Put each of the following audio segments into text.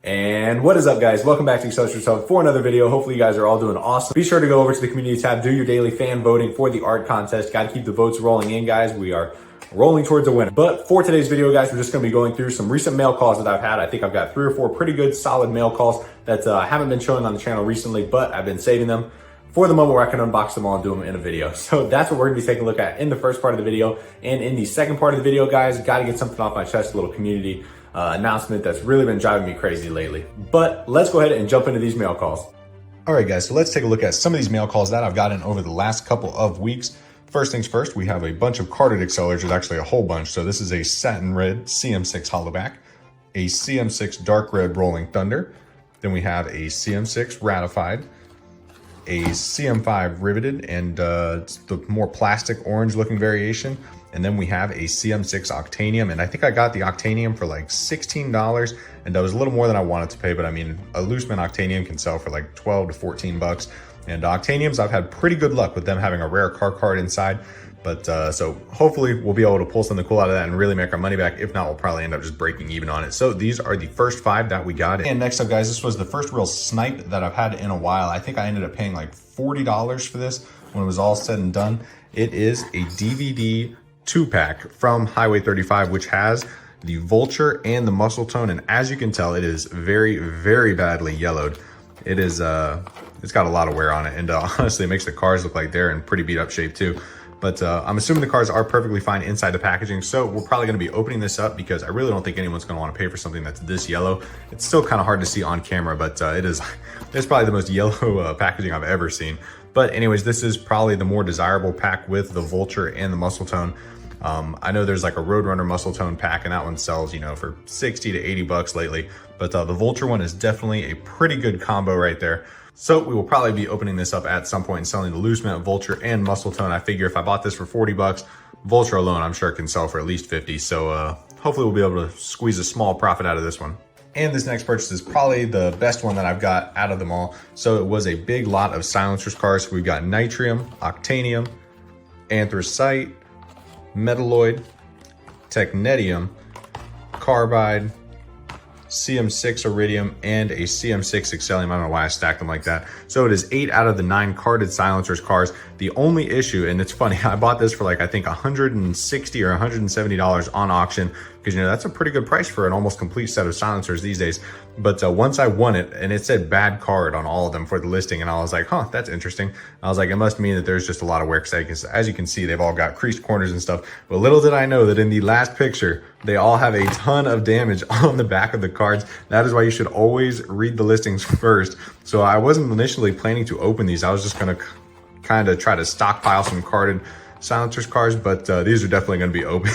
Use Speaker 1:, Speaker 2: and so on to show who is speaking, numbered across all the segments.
Speaker 1: And what is up, guys? Welcome back to Acceleracers Mail for another video. Hopefully you guys are all doing awesome. Be sure to go over to the community tab, do your daily fan voting for the art contest. Got to keep the votes rolling in, guys. We are rolling towards a winner. But for today's video, guys, we're just going to be going through some recent mail calls that I've had. I think I've got 3 or 4 pretty good solid mail calls that haven't been showing on the channel recently, but I've been saving them for the moment where I can unbox them all and do them in a video. So that's what we're gonna be taking a look at in the first part of the video. And in the second part of the video, guys, gotta get something off my chest, a little community announcement that's really been driving me crazy lately. But let's go ahead and jump into these mail calls. All right, guys, so let's take a look at some of these mail calls that I've gotten over the last couple of weeks. First things first, we have a bunch of carded accelerators, actually a whole bunch. So this is a satin red CM6 hollowback, a CM6 dark red rolling thunder. Then we have a CM6 ratified, a CM5 riveted, and it's the more plastic orange looking variation. And then we have a CM6 Octanium, and I think I got the Octanium for like $16, and that was a little more than I wanted to pay, but I mean, a loose mint Octanium can sell for like 12 to 14 bucks. And Octaniums, I've had pretty good luck with them having a rare car card inside. But so hopefully we'll be able to pull something cool out of that and really make our money back. If not, we'll probably end up just breaking even on it. So these are the first 5 that we got. And next up, guys, this was the first real snipe that I've had in a while. I think I ended up paying like $40 for this when it was all said and done. It is a DVD 2-pack from Highway 35, which has the Vulture and the Muscle Tone. And as you can tell, it is very, very badly yellowed. It is, it's got a lot of wear on it. And honestly, it makes the cars look like they're in pretty beat up shape too. But I'm assuming the cars are perfectly fine inside the packaging. So we're probably gonna be opening this up because I really don't think anyone's gonna wanna pay for something that's this yellow. It's still kind of hard to see on camera, but it's probably the most yellow packaging I've ever seen. But anyways, this is probably the more desirable pack with the Vulture and the Muscle Tone. I know there's like a Roadrunner Muscle Tone pack, and that one sells, you know, for 60 to 80 bucks lately. But the Vulture one is definitely a pretty good combo right there. So we will probably be opening this up at some point and selling the loose mint Vulture and Muscle Tone. I figure if I bought this for 40 bucks, Vulture alone, I'm sure it can sell for at least 50. So hopefully we'll be able to squeeze a small profit out of this one. And this next purchase is probably the best one that I've got out of them all. So it was a big lot of silencers cars. We've got Nitrium, Octanium, Anthracite, Metalloid, Technetium, Carbide, CM6 Iridium, and a CM6 Excellium. I don't know why I stacked them like that. So it is 8 out of the 9 carded silencers cars. The only issue, and it's funny, I bought this for like, I think $160 or $170 on auction, because you know, that's a pretty good price for an almost complete set of silencers these days. But once I won it, and it said bad card on all of them for the listing, and I was like, huh, that's interesting. I was like, it must mean that there's just a lot of wear, because as you can see, they've all got creased corners and stuff. But little did I know that in the last picture, they all have a ton of damage on the back of the cards. That is why you should always read the listings first. So I wasn't initially planning to open these. I was just gonna kind of try to stockpile some carded silencers cards, but these are definitely going to be open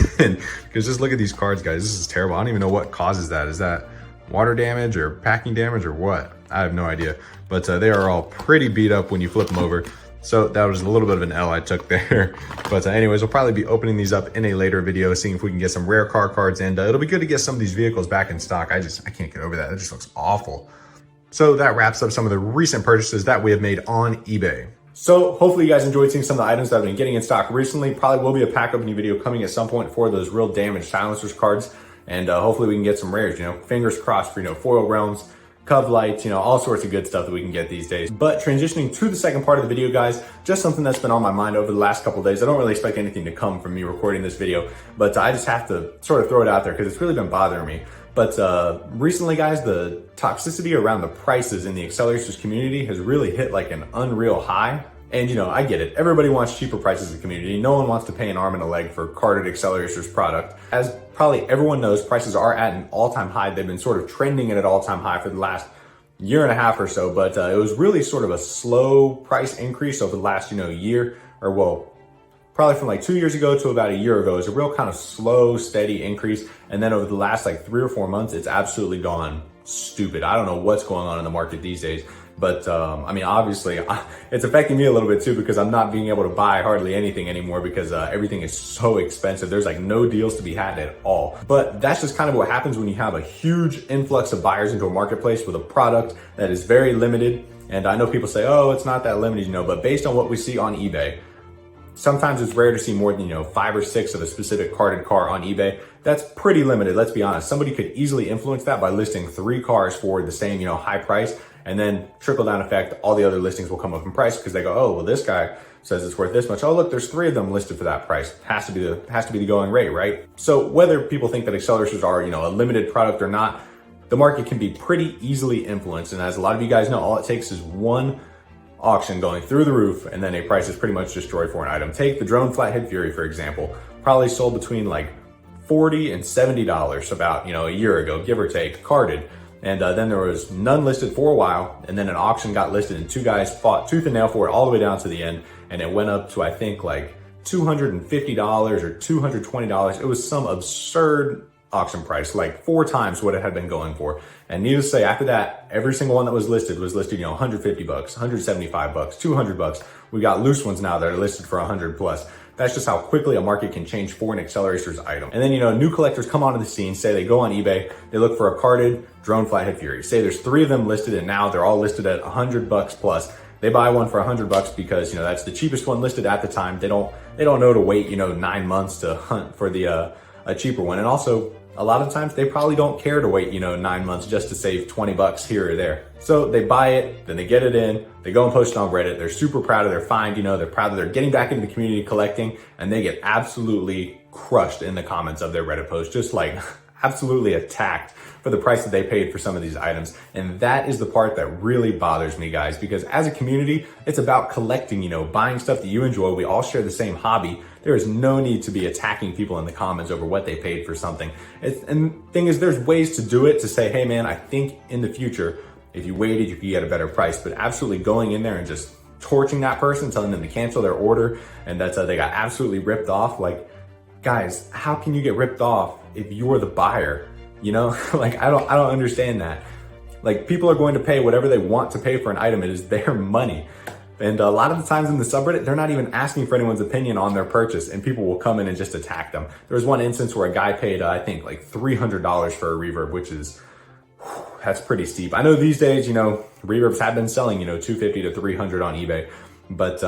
Speaker 1: because just look at these cards, guys. This is terrible. I don't even know what causes that. Is that water damage or packing damage or what? I have no idea, but they are all pretty beat up when you flip them over. So that was a little bit of an L I took there. But anyways, we'll probably be opening these up in a later video, seeing if we can get some rare car cards, and it'll be good to get some of these vehicles back in stock. I can't get over that. It just looks awful. So that wraps up some of the recent purchases that we have made on eBay. So hopefully you guys enjoyed seeing some of the items that I've been getting in stock recently. Probably will be a pack opening video coming at some point for those real damaged silencers cards. And hopefully we can get some rares, you know, fingers crossed for, you know, foil realms, cov lights, you know, all sorts of good stuff that we can get these days. But transitioning to the second part of the video, guys, just something that's been on my mind over the last couple of days. I don't really expect anything to come from me recording this video, but I just have to sort of throw it out there because it's really been bothering me. But recently, guys, the toxicity around the prices in the Acceleracers community has really hit like an unreal high. And you know, I get it. Everybody wants cheaper prices in the community. No one wants to pay an arm and a leg for carded Acceleracers product. As probably everyone knows, prices are at an all-time high. They've been sort of trending at an all-time high for the last year and a half or so, but it was really sort of a slow price increase over the last, you know, year, or well, probably from like 2 years ago to about a year ago. Is a real kind of slow, steady increase. And then over the last like 3 or 4 months, it's absolutely gone stupid. I don't know what's going on in the market these days. But I mean, obviously it's affecting me a little bit too, because I'm not being able to buy hardly anything anymore because everything is so expensive. There's like no deals to be had at all. But that's just kind of what happens when you have a huge influx of buyers into a marketplace with a product that is very limited. And I know people say, oh, it's not that limited, you know, but based on what we see on eBay, Sometimes it's rare to see more than, 5 or 6 of a specific carded car on eBay. That's pretty limited, let's be honest. Somebody could easily influence that by listing 3 cars for the same, high price, and then trickle down effect, all the other listings will come up in price because they go, oh, well, this guy says it's worth this much. Oh, look, there's 3 of them listed for that price. Has to be the going rate, right? So whether people think that accelerators are, a limited product or not, the market can be pretty easily influenced. And as a lot of you guys know, all it takes is one auction going through the roof and then a price is pretty much destroyed for an item. Take the drone Flathead Fury, for example, probably sold between like $40 and $70 about, a year ago, give or take, carded. And then there was none listed for a while, and then an auction got listed and 2 guys fought tooth and nail for it all the way down to the end, and it went up to, I think, like $250 or $220. It was some absurd auction price, like 4 times what it had been going for. And needless to say, after that, every single one that was listed, $150, $175, $200. We got loose ones now that are listed for 100 plus. That's just how quickly a market can change for an Acceleracers item. And then, new collectors come onto the scene, say they go on eBay, they look for a carded drone Flathead Fury. Say there's 3 of them listed and now they're all listed at $100 plus. They buy one for $100 because, that's the cheapest one listed at the time. They don't know to wait, 9 months to hunt for the, a cheaper one. And also, a lot of times they probably don't care to wait, 9 months just to save $20 here or there. So they buy it, then they get it in, they go and post it on Reddit. They're super proud of their find, they're proud that they're getting back into the community collecting, and they get absolutely crushed in the comments of their Reddit post, just like absolutely attacked for the price that they paid for some of these items. And that is the part that really bothers me, guys, because as a community, it's about collecting, buying stuff that you enjoy. We all share the same hobby. There is no need to be attacking people in the comments over what they paid for something. And the thing is, there's ways to do it, to say, hey man, I think in the future, if you waited, you could get a better price. But absolutely going in there and just torching that person, telling them to cancel their order, and that's they got absolutely ripped off. Like, guys, how can you get ripped off if you're the buyer? Like, I don't understand that. Like, people are going to pay whatever they want to pay for an item. It is their money. And a lot of the times in the subreddit, they're not even asking for anyone's opinion on their purchase, and people will come in and just attack them. There was one instance where a guy paid, I think, like $300 for a reverb, which is, that's pretty steep. I know these days, reverbs have been selling, $250 to $300 on eBay, but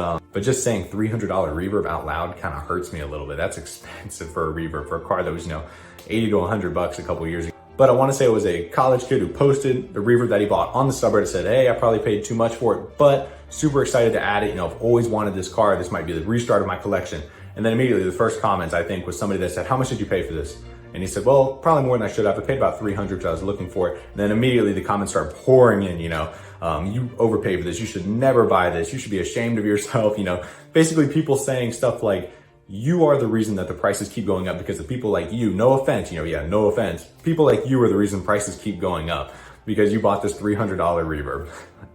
Speaker 1: just saying $300 reverb out loud kind of hurts me a little bit. That's expensive for a reverb, for a car that was, $80 to $100 a couple years ago. But I want to say it was a college kid who posted the reverb that he bought on the subreddit, said, hey, I probably paid too much for it, but super excited to add it. I've always wanted this car. This might be the restart of my collection. And then immediately the first comments, I think, was somebody that said, how much did you pay for this? And he said, well, probably more than I should have. I paid about $300 because I was looking for it. And then immediately the comments start pouring in, you overpaid for this. You should never buy this. You should be ashamed of yourself. Basically people saying stuff like, you are the reason that the prices keep going up because of people like you. No offense, no offense. People like you are the reason prices keep going up because you bought this $300 reverb.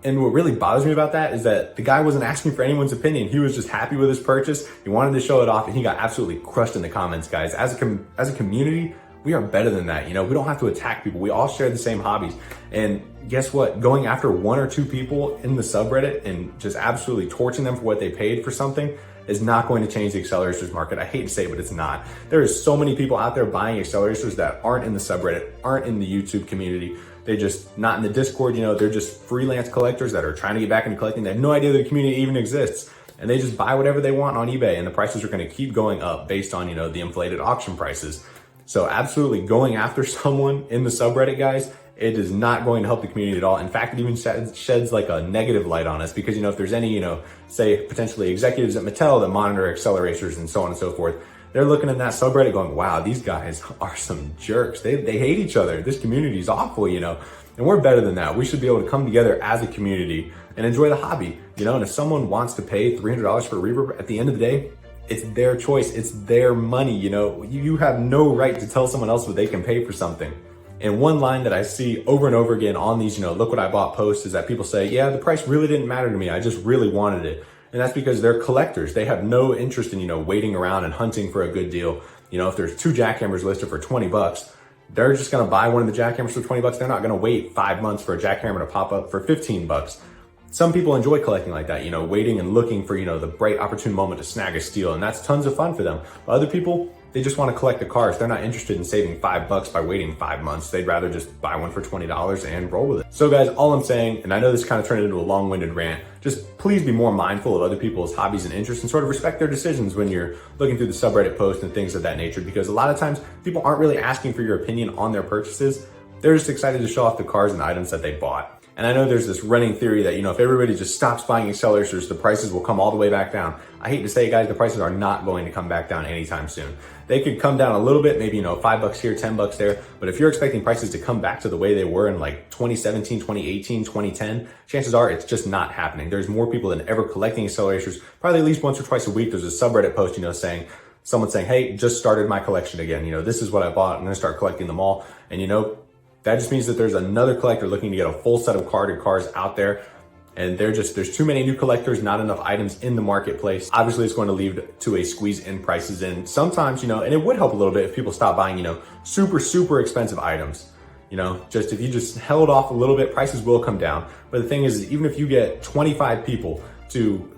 Speaker 1: And what really bothers me about that is that the guy wasn't asking for anyone's opinion. He was just happy with his purchase. He wanted to show it off, and he got absolutely crushed in the comments, guys. As a community, we are better than that. We don't have to attack people. We all share the same hobbies. And guess what? Going after 1 or 2 people in the subreddit and just absolutely torching them for what they paid for something is not going to change the Acceleracers market. I hate to say it, but it's not. There is so many people out there buying Acceleracers that aren't in the subreddit, aren't in the YouTube community. They're just not in the Discord, they're just freelance collectors that are trying to get back into collecting. They have no idea the community even exists. And they just buy whatever they want on eBay, and the prices are gonna keep going up based on, the inflated auction prices. So absolutely going after someone in the subreddit, guys, it is not going to help the community at all. In fact, it even sheds like a negative light on us because, if there's any, say potentially executives at Mattel that monitor Acceleracers and so on and so forth, they're looking in that subreddit going, wow, these guys are some jerks. They hate each other. This community is awful, and we're better than that. We should be able to come together as a community and enjoy the hobby, and if someone wants to pay $300 for a reverb, at the end of the day, it's their choice. It's their money, you have no right to tell someone else what they can pay for something. And one line that I see over and over again on these, look what I bought posts is that people say, yeah, the price really didn't matter to me. I just really wanted it. And that's because they're collectors. They have no interest in, waiting around and hunting for a good deal. If there's 2 jackhammers listed for $20, they're just gonna buy one of the jackhammers for $20. They're not gonna wait 5 months for a jackhammer to pop up for $15. Some people enjoy collecting like that, waiting and looking for, the bright opportune moment to snag a steal. And that's tons of fun for them. But other people, they just want to collect the cars. They're not interested in saving $5 by waiting 5 months. They'd rather just buy one for $20 and roll with it. So guys, all I'm saying, and I know this kind of turned into a long-winded rant, just please be more mindful of other people's hobbies and interests and sort of respect their decisions when you're looking through the subreddit posts and things of that nature, because a lot of times people aren't really asking for your opinion on their purchases. They're just excited to show off the cars and items that they bought. And I know there's this running theory that, if everybody just stops buying Acceleracers, the prices will come all the way back down. I hate to say it, guys, the prices are not going to come back down anytime soon. They could come down a little bit, maybe, $5 here, $10 there. But if you're expecting prices to come back to the way they were in like 2017, 2018, 2010, chances are it's just not happening. There's more people than ever collecting Acceleracers, probably at least once or twice a week. There's a subreddit post, someone saying, hey, just started my collection again. This is what I bought. I'm going to start collecting them all. And that just means that there's another collector looking to get a full set of carded cars out there. And there's too many new collectors, not enough items in the marketplace. Obviously, it's going to lead to a squeeze in prices. And sometimes, and it would help a little bit if people stop buying, super, super expensive items. Just if you just held off a little bit, prices will come down. But the thing is, even if you get 25 people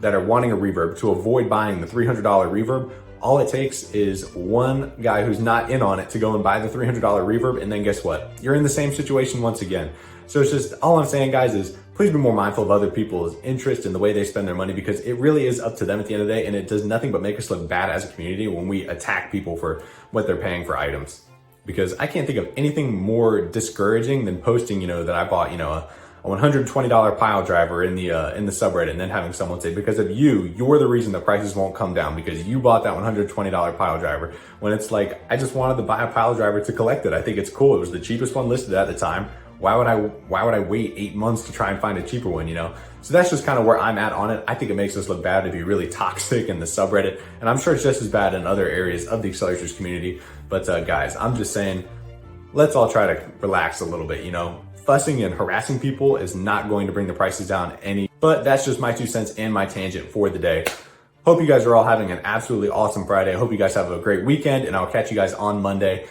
Speaker 1: that are wanting a reverb to avoid buying the $300 reverb, all it takes is one guy who's not in on it to go and buy the $300 reverb, and then guess what? You're in the same situation once again. So it's just, all I'm saying, guys, is please be more mindful of other people's interest in the way they spend their money, because it really is up to them at the end of the day, and it does nothing but make us look bad as a community when we attack people for what they're paying for items. Because I can't think of anything more discouraging than posting, that I bought, a $120 pile driver in the subreddit, and then having someone say, because of you're the reason the prices won't come down because you bought that $120 pile driver. When it's like, I just wanted to buy a pile driver to collect it. I think it's cool. It was the cheapest one listed at the time. Why would I wait 8 months to try and find a cheaper one, So that's just kind of where I'm at on it. I think it makes us look bad to be really toxic in the subreddit, and I'm sure it's just as bad in other areas of the Acceleracers community. But guys, I'm just saying, let's all try to relax a little bit, Fussing and harassing people is not going to bring the prices down any, but that's just my 2 cents and my tangent for the day. Hope you guys are all having an absolutely awesome Friday. I hope you guys have a great weekend, and I'll catch you guys on Monday.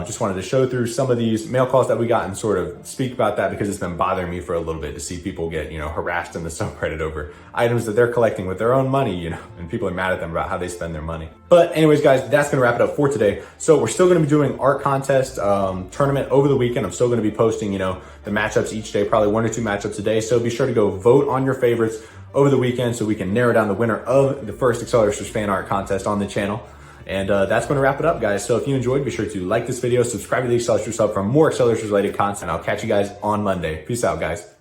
Speaker 1: Just wanted to show through some of these mail calls that we got and sort of speak about that, because it's been bothering me for a little bit to see people get, harassed in the subreddit over items that they're collecting with their own money, and people are mad at them about how they spend their money. But anyways, guys, that's gonna wrap it up for today. So we're still gonna be doing art contest tournament over the weekend. I'm still gonna be posting, the matchups each day, probably 1 or 2 matchups a day. So be sure to go vote on your favorites over the weekend so we can narrow down the winner of the first Acceleracers fan art contest on the channel. And that's going to wrap it up, guys. So if you enjoyed, be sure to like this video, subscribe to the Acceleracers Hub for more Acceleracers related content. I'll catch you guys on Monday. Peace out, guys.